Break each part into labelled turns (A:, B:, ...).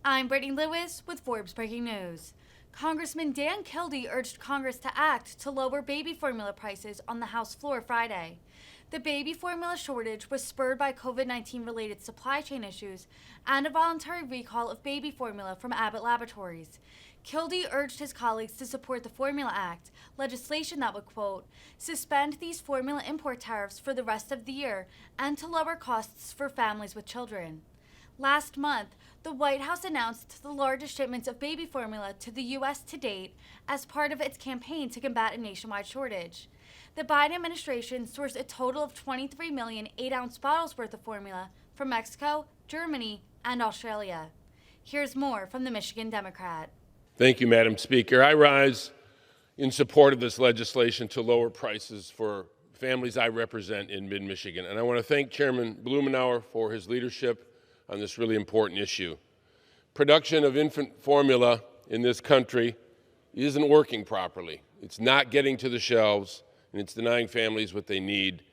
A: I'm Brittany Lewis with Forbes Breaking News. Congressman Dan Kildee urged Congress to act to lower baby formula prices on the House floor Friday. The baby formula shortage was spurred by COVID-19 related supply chain issues and a voluntary recall of baby formula from Abbott Laboratories. Kildee urged his colleagues to support the Formula Act, legislation that would, quote, suspend these formula import tariffs for the rest of the year and to lower costs for families with children. Last month, the White House announced the largest shipments of baby formula to the U.S. to date as part of its campaign to combat a nationwide shortage. The Biden administration sourced a total of 23 million 8-ounce bottles worth of formula from Mexico, Germany, and Australia. Here's more from the Michigan Democrat.
B: Thank you, Madam Speaker. I rise in support of this legislation to lower prices for families I represent in mid-Michigan. And I want to thank Chairman Blumenauer for his leadership on this really important issue. Production of infant formula in this country isn't working properly. It's not getting to the shelves, and it's denying families what they need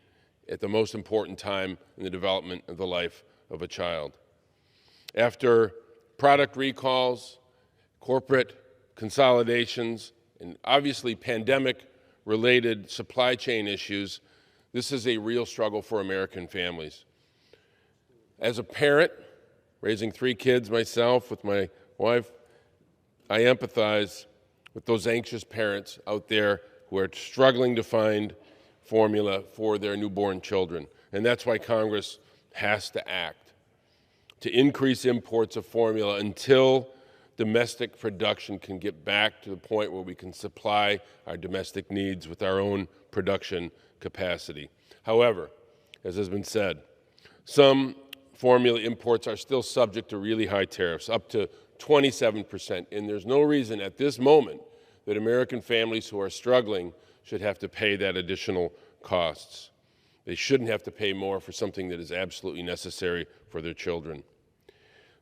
B: at the most important time in the development of the life of a child. After product recalls, corporate consolidations, and obviously pandemic-related supply chain issues, this is a real struggle for American families. As a parent, raising 3 kids myself with my wife, I empathize with those anxious parents out there who are struggling to find formula for their newborn children. And that's why Congress has to act to increase imports of formula until domestic production can get back to the point where we can supply our domestic needs with our own production capacity. However, as has been said, some formula imports are still subject to really high tariffs, up to 27%, and there's no reason at this moment that American families who are struggling should have to pay that additional costs. They shouldn't have to pay more for something that is absolutely necessary for their children.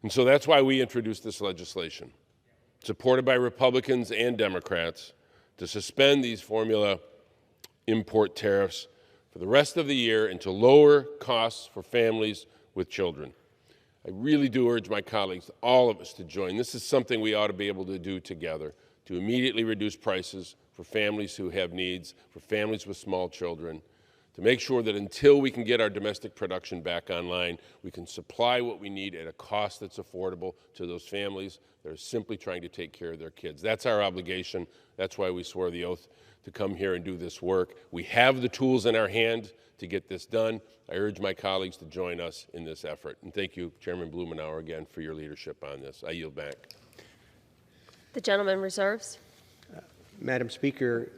B: And so that's why we introduced this legislation, supported by Republicans and Democrats, to suspend these formula import tariffs for the rest of the year and to lower costs for families with children. I really do urge my colleagues, all of us, to join. This is something we ought to be able to do together, to immediately reduce prices for families who have needs, for families with small children, to make sure that until we can get our domestic production back online, we can supply what we need at a cost that's affordable to those families that are simply trying to take care of their kids. That's our obligation. That's why we swore the oath to come here and do this work. We have the tools in our hand to get this done. I urge my colleagues to join us in this effort. And thank you, Chairman Blumenauer, again, for your leadership on this. I yield back.
C: The gentleman reserves.
D: Madam Speaker,